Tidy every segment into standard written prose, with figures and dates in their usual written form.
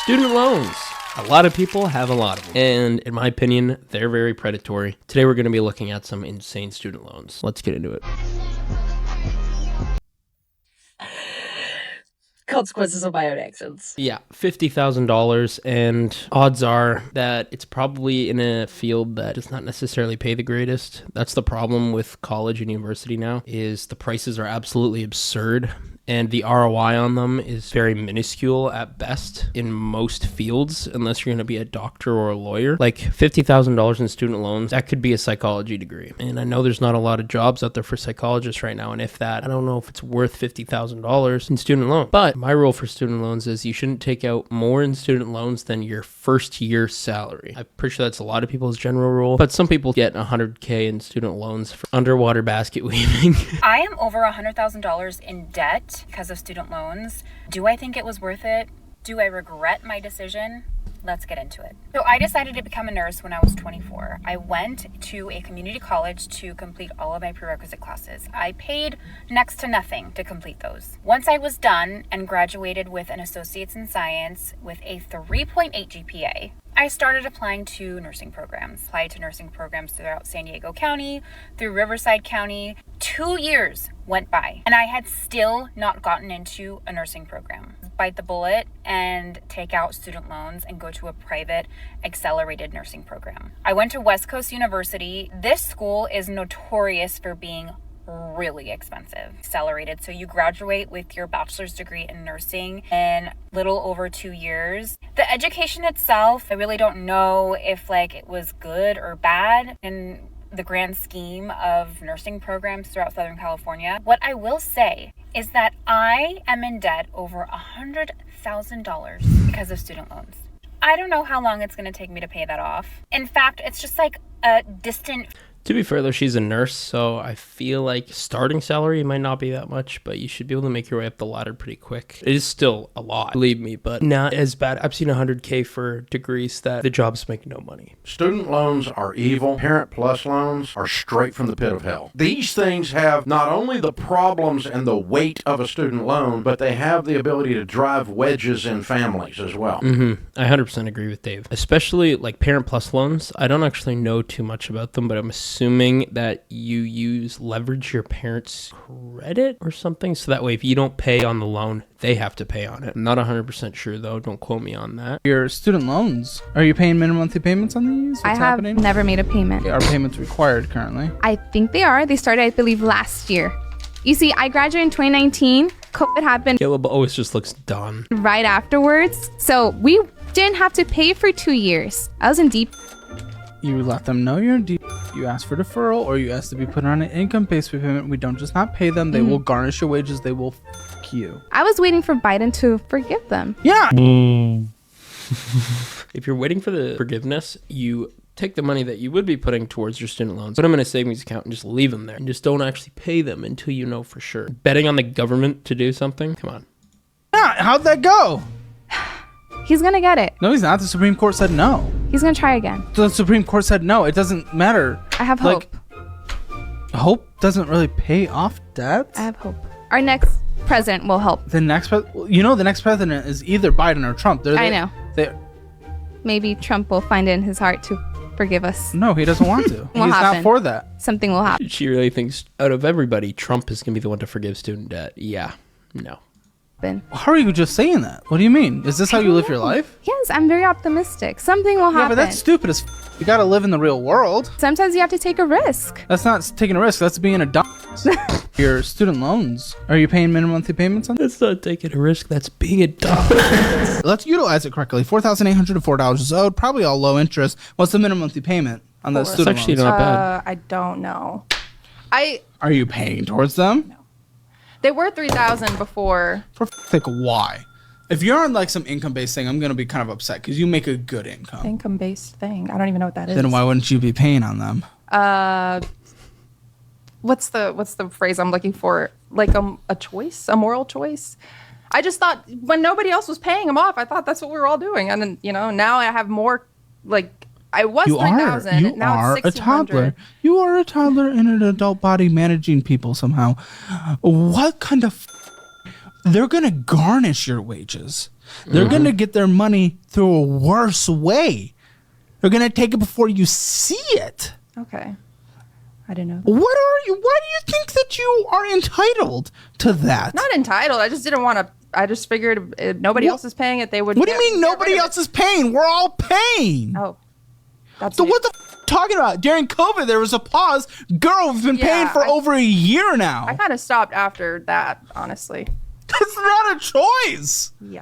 Student loans. A lot of people have a lot of them. And in my opinion, they're very predatory. Today we're going to be looking at some insane student loans. Let's get into it. Consequences of my own actions. Yeah, $50,000, and odds are that it's probably in a field that does not necessarily pay the greatest. That's the problem with college and university now, is the prices are absolutely absurd. And the ROI on them is very minuscule at best in most fields, unless you're going to be a doctor or a lawyer. Like $50,000 in student loans, that could be a psychology degree. And I know there's not a lot of jobs out there for psychologists right now. And if that, I don't know if it's worth $50,000 in student loan. But my rule for student loans is you shouldn't take out more in student loans than your first year salary. I'm pretty sure that's a lot of people's general rule. But some people get $100K in student loans for underwater basket weaving. I am over $100,000 in debt because of student loans. Do I think it was worth it? Do I regret my decision? Let's get into it. So I decided to become a nurse when I was 24. I went to a community college to complete all of my prerequisite classes. I paid next to nothing to complete those. Once I was done and graduated with an associate's in science with a 3.8 GPA, I started applying to nursing programs. Applied to nursing programs throughout San Diego County, through Riverside County. 2 years went by and I had still not gotten into a nursing program. Bite the bullet and take out student loans and go to a private accelerated nursing program. I went to West Coast University. This school is notorious for being really expensive. Accelerated, so you graduate with your bachelor's degree in nursing in little over 2 years. The education itself, I really don't know if it was good or bad in the grand scheme of nursing programs throughout Southern California. What I will say is that I am in debt over $100,000 because of student loans. I don't know how long it's going to take me to pay that off. In fact, it's just like a distant... To be fair, though, she's a nurse, so I feel like starting salary might not be that much, but you should be able to make your way up the ladder pretty quick. It is still a lot, believe me, but not as bad. I've seen $100K for degrees that the jobs make no money. Student loans are evil. Parent Plus loans are straight from the pit of hell. These things have not only the problems and the weight of a student loan, but they have the ability to drive wedges in families as well. I 100% agree with Dave. Especially Parent Plus loans. I don't actually know too much about them, but I'm assuming that you leverage your parents' credit or something, so that way if you don't pay on the loan, they have to pay on it. I'm not 100% sure though, don't quote me on that. Your student loans, are you paying minimum monthly payments on these? What's I have happening? never made a payment. Are payments required currently? I think they are. They started, I believe, last year. You see, I graduated in 2019. COVID happened Caleb always just looks done. right afterwards. So we didn't have to pay for 2 years. I was in deep. You let them know you're in deep. You ask for deferral, or you ask to be put on an income-based payment. We don't just not pay them. They will garnish your wages. They will f*** you. I was waiting for Biden to forgive them. Yeah. If you're waiting for the forgiveness, you take the money that you would be putting towards your student loans, put them in a savings account and just leave them there. And just don't actually pay them until you know for sure. Betting on the government to do something? Come on. Yeah, how'd that go? He's gonna get it. No, he's not. The Supreme Court said no. He's gonna try again. The Supreme Court said no. It doesn't matter. I have hope. Hope doesn't really pay off debt. I have hope. Our next president will help. The next president is either Biden or Trump. I know. They're, Maybe Trump will find it in his heart to forgive us. no, he doesn't want to. He's happen? not for that. Something will happen. She really thinks out of everybody, Trump is going to be the one to forgive student debt. Yeah. No. How are you just saying that? What do you mean? Is this how you live your life? Yes, I'm very optimistic. Something will happen. Yeah, but that's stupid as You gotta live in the real world. Sometimes you have to take a risk. That's not taking a risk. That's being a dumb. Your student loans. Are you paying minimum monthly payments on that? That's not taking a risk. That's being a dumb. Let's utilize it correctly. $4,804 is owed. Probably all low interest. What's the minimum monthly payment on the student It's actually loans? not bad. I don't know. Are you paying towards them? They were $3,000 before. For sake, why? If you're on like some income-based thing, I'm gonna be kind of upset because you make a good income. Income-based thing. I don't even know what that is. Then why wouldn't you be paying on them? What's the phrase I'm looking for? Like a choice, a moral choice. I just thought when nobody else was paying them off, I thought that's what we were all doing. And then, now I have more, like, I was 3,000. Now it's 1,600. A toddler. You are a toddler in an adult body managing people somehow. What kind of... They're going to garnish your wages. They're going to get their money through a worse way. They're going to take it before you see it. Okay. I didn't know that. What are you? Why do you think that you are entitled to that? Not entitled. I just didn't want to. I just figured if nobody else is paying it, they would. What do you mean nobody else is paying? We're all paying. Oh, that's So new. what the talking about? During COVID, there was a pause. Girl, we've been paying for over a year now. I kind of stopped after that, honestly. That's not a choice. Yeah.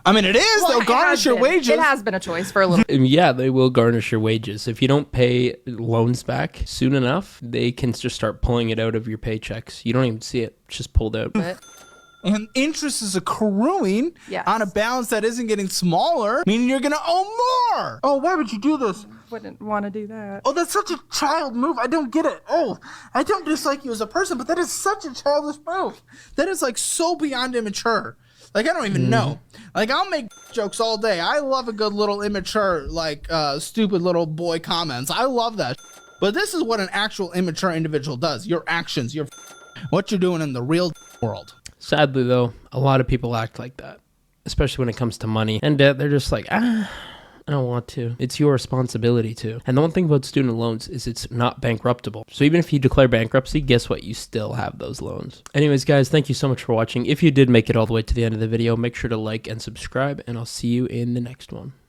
I mean, it is. Well, They'll it garnish has your been. wages. It has been a choice for a little. And yeah, they will garnish your wages. If you don't pay loans back soon enough, they can just start pulling it out of your paychecks. You don't even see it. It's just pulled out. bit. And interest is accruing Yes. on a balance that isn't getting smaller, meaning you're going to owe more. Oh, why would you do this? Wouldn't want to do that. Oh, that's such a child move. I don't get it. Oh, I don't dislike you as a person, but that is such a childish move. That is like so beyond immature. Like, I don't even know. Like, I'll make jokes all day. I love a good little immature, like, stupid little boy comments. I love that. But this is what an actual immature individual does. Your actions, what you're doing in the real world. Sadly, though, a lot of people act like that, especially when it comes to money. And they're just like, I don't want to. It's your responsibility to. And the one thing about student loans is it's not bankruptable. So even if you declare bankruptcy, guess what? You still have those loans. Anyways, guys, thank you so much for watching. If you did make it all the way to the end of the video, make sure to like and subscribe, and I'll see you in the next one.